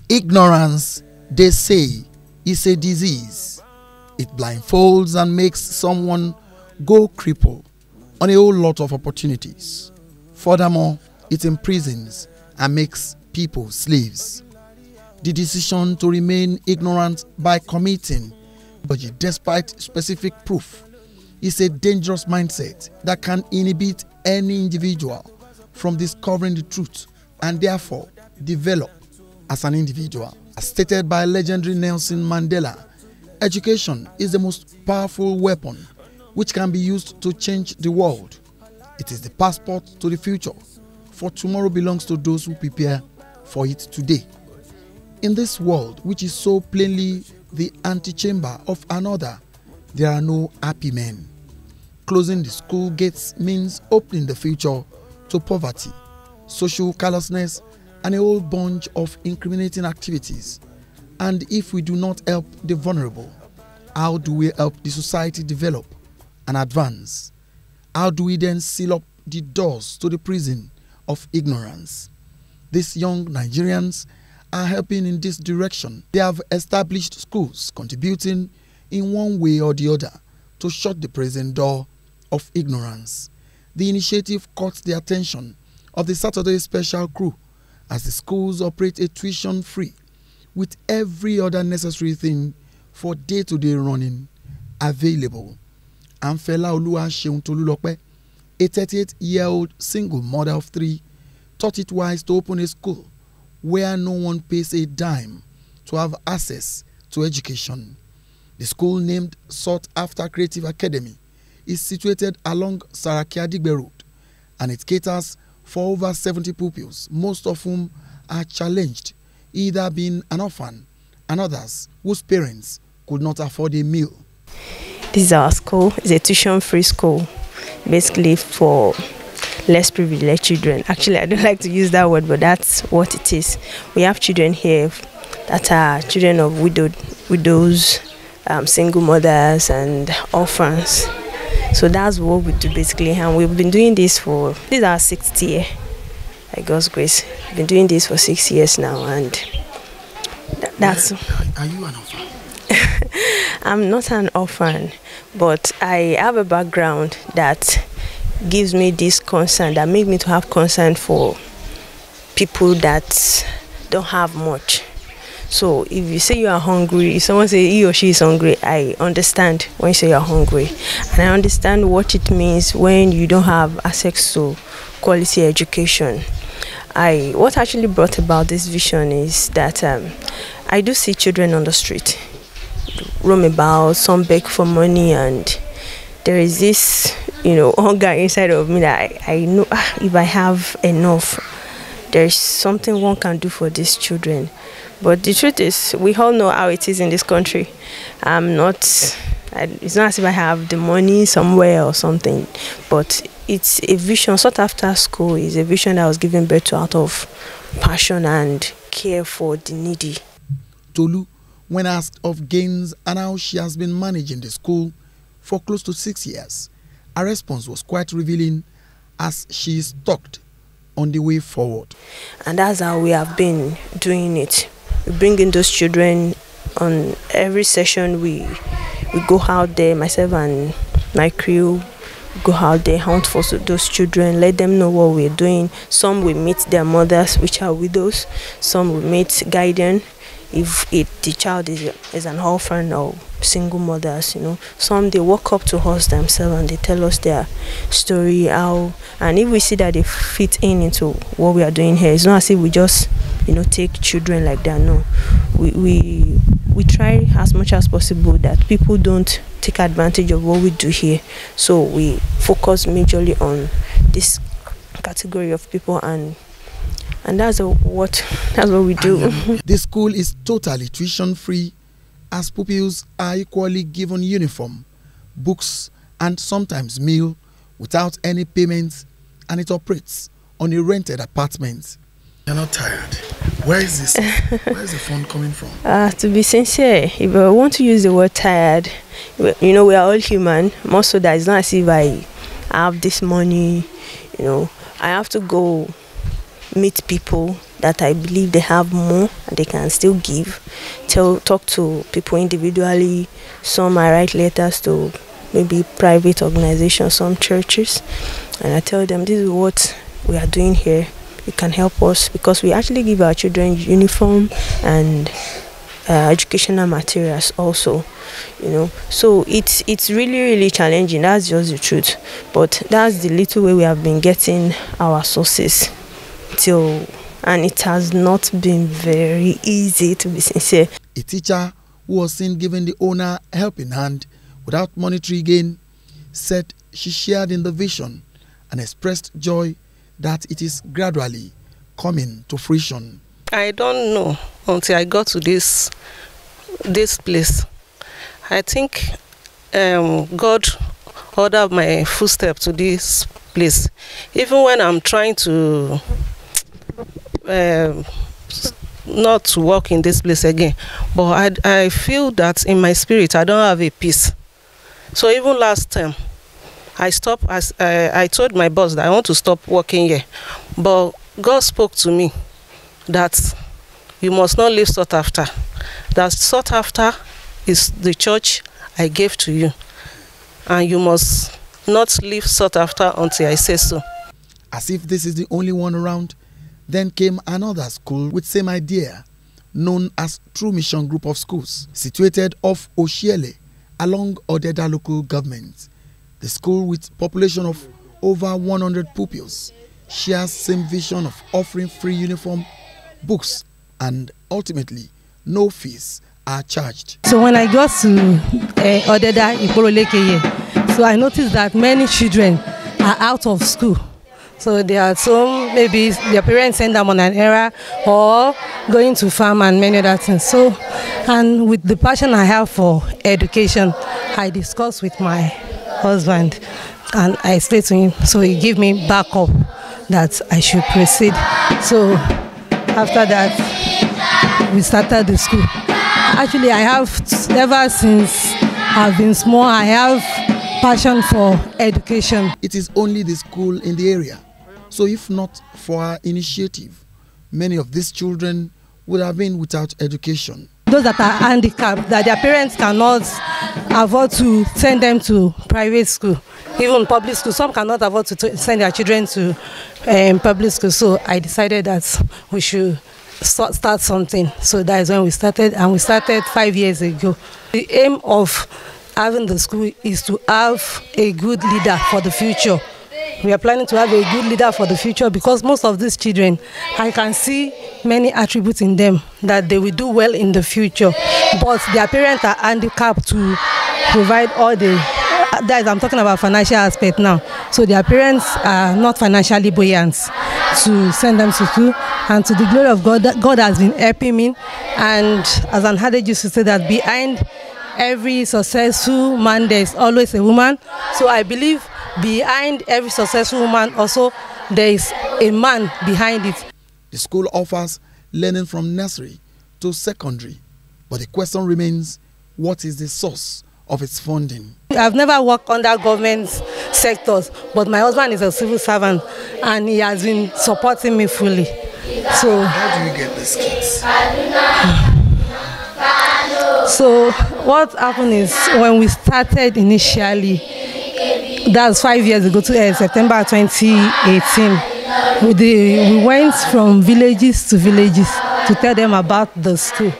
Ignorance, they say, is a disease. It blindfolds and makes someone go cripple on a whole lot of opportunities. Furthermore, it imprisons and makes people slaves. The decision to remain ignorant by committing, but despite specific proof, is a dangerous mindset that can inhibit any individual from discovering the truth and therefore develop as an individual. As stated by legendary Nelson Mandela, education is the most powerful weapon which can be used to change the world. It is the passport to the future, for tomorrow belongs to those who prepare for it today. In this world, which is so plainly the antechamber of another, there are no happy men. Closing the school gates means opening the future to poverty, social callousness, and a whole bunch of incriminating activities. And if we do not help the vulnerable, how do we help the society develop and advance? How do we then seal up the doors to the prison of ignorance? These young Nigerians are helping in this direction. They have established schools contributing in one way or the other to shut the prison door of ignorance. The initiative caught the attention of the Saturday Special Crew as the schools operate a tuition-free with every other necessary thing for day-to-day running available. Amfela Oluwaseun Tolulope, a 38-year-old single mother of 3, thought it wise to open a school where no one pays a dime to have access to education. The school, named Sought After Creative Academy, is situated along Saraki Adigbe Road, and it caters for over 70 pupils, most of whom are challenged, either being an orphan and others whose parents could not afford a meal. This is our school. It's a tuition-free school, basically for less privileged children. Actually, I don't like to use that word, but that's what it is. We have children here that are children of widows, single mothers, and orphans. So that's what we do basically, and we've been doing this for, this is our 6th year, by God's grace. We've been doing this for 6 years now, and that's... Are you an orphan? I'm not an orphan, but I have a background that gives me this concern, that makes me to have concern for people that don't have much. So if you say you are hungry, if someone say he or she is hungry, I understand when you say you are hungry. And I understand what it means when you don't have access to quality education. What actually brought about this vision is that I do see children on the street roam about, some beg for money, and there is this, hunger inside of me that I know if I have enough, there's something one can do for these children. But the truth is, we all know how it is in this country. It's not as if I have the money somewhere or something, but it's a vision. Sought After School is a vision that was given birth to out of passion and care for the needy. Tolu, when asked of gains and how she has been managing the school for close to 6 years, her response was quite revealing, as she is stuck on the way forward. And that's how we have been doing it. We bring in those children on every session. We go out there, myself and my crew, go out there, hunt for those children, let them know what we're doing. Some we meet their mothers, which are widows. Some we meet guidance, if the child is an orphan or single mothers, Some they walk up to us themselves and they tell us their story, how, and if we see that they fit into what we are doing here, it's not as if we just take children like that. No, we try as much as possible that people don't take advantage of what we do here. So we focus majorly on this category of people, and that's what we do. This school is totally tuition free, as pupils are equally given uniform, books, and sometimes meal without any payments, and it operates on a rented apartment. You're not tired. Where is this? Where is the fund coming from? To be sincere, if I want to use the word tired, we are all human. Most of that is not as if I have this money, I have to go meet people that I believe they have more and they can still give. Talk to people individually. Some I write letters to maybe private organizations, some churches, and I tell them this is what we are doing here. You can help us, because we actually give our children uniform and educational materials also, So it's really challenging. That's just the truth. But that's the little way we have been getting our sources and it has not been very easy, to be sincere. A teacher who was seen giving the owner a helping hand without monetary gain said she shared in the vision and expressed joy that it is gradually coming to fruition. I don't know until I got to this place. I think God ordered my footsteps to this place. Even when I'm trying to not to walk in this place again, but I feel that in my spirit I don't have a peace. So even last time I stopped, I told my boss that I want to stop working here, but God spoke to me that you must not live sought after. That sought after is the church I gave to you, and you must not live sought after until I say so. As if this is the only one around, then came another school with same idea, known as True Mission Group of Schools, situated off Oshiele along Odeda local government. The school, with population of over 100 pupils, shares same vision of offering free uniform, books, and ultimately no fees are charged. So when I got to Odeda Iporolekeye, so I noticed that many children are out of school. So there are some, maybe their parents send them on an errand or going to farm and many other things. So, and with the passion I have for education, I discussed with my husband and I explained to him. So he gave me backup that I should proceed. So after that, we started the school. Actually, I have, ever since I've been small, I have passion for education. It is only the school in the area. So if not for our initiative, many of these children would have been without education. Those that are handicapped, that their parents cannot afford to send them to private school, even public school. Some cannot afford to send their children to public school. So I decided that we should start something. So that is when we started, and we started 5 years ago. The aim of having the school is to have a good leader for the future. We are planning to have a good leader for the future, because most of these children, I can see many attributes in them that they will do well in the future, but their parents are handicapped to provide all the, that is, I'm talking about financial aspect now. So their parents are not financially buoyant to send them to school, and to the glory of God, God has been helping me. And as an adage used to say, that behind every successful man there is always a woman. So I believe behind every successful woman also there is a man behind it. The school offers learning from nursery to secondary, but the question remains, what is the source of its funding? I've never worked under government sectors, but my husband is a civil servant and he has been supporting me fully. So how do you get these kids? So what happened is, when we started initially, that's 5 years ago, to September 2018, we went from villages to villages to tell them about the school.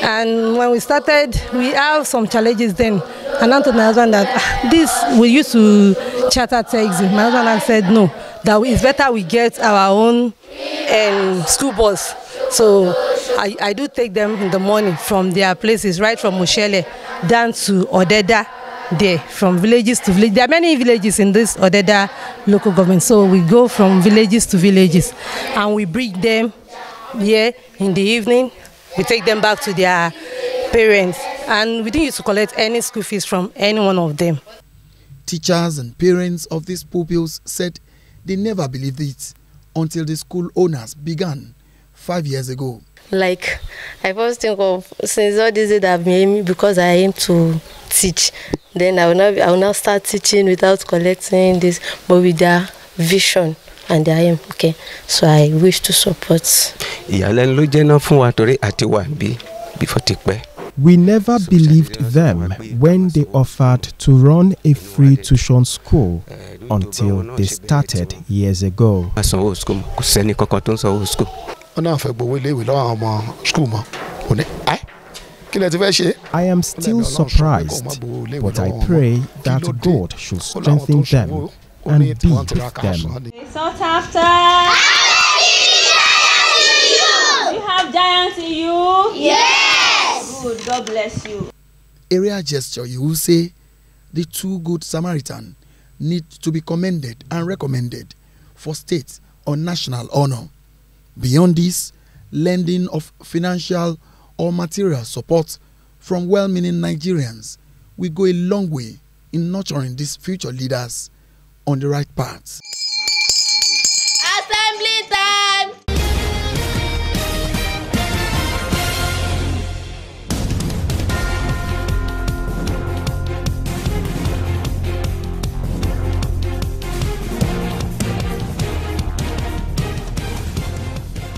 And when we started, we have some challenges then. And I told my husband that we used to charter taxi. My husband said no, that it's better we get our own school bus. So I do take them in the morning from their places, right from Moshele down to Odeda, there, from villages to villages. There are many villages in this Odeda local government. So we go from villages to villages and we bring them here in the evening. We take them back to their parents, and we didn't used to collect any school fees from any one of them. Teachers and parents of these pupils said they never believed it until the school owners began 5 years ago. Like, I first think of, since all this that I've been aiming, because I aim to teach, then I will not start teaching without collecting this, but with their vision and their aim. Okay, so I wish to support. We never believed them when they offered to run a free tuition school until they started years ago. I am still surprised, but I pray that God should strengthen them and be with them. Sought after. You have giants in you? Yes. Good. God bless you. Area gesture, you will say the two good Samaritan need to be commended and recommended for state or national honor. Beyond this, lending of financial or material support from well-meaning Nigerians will go a long way in nurturing these future leaders on the right path.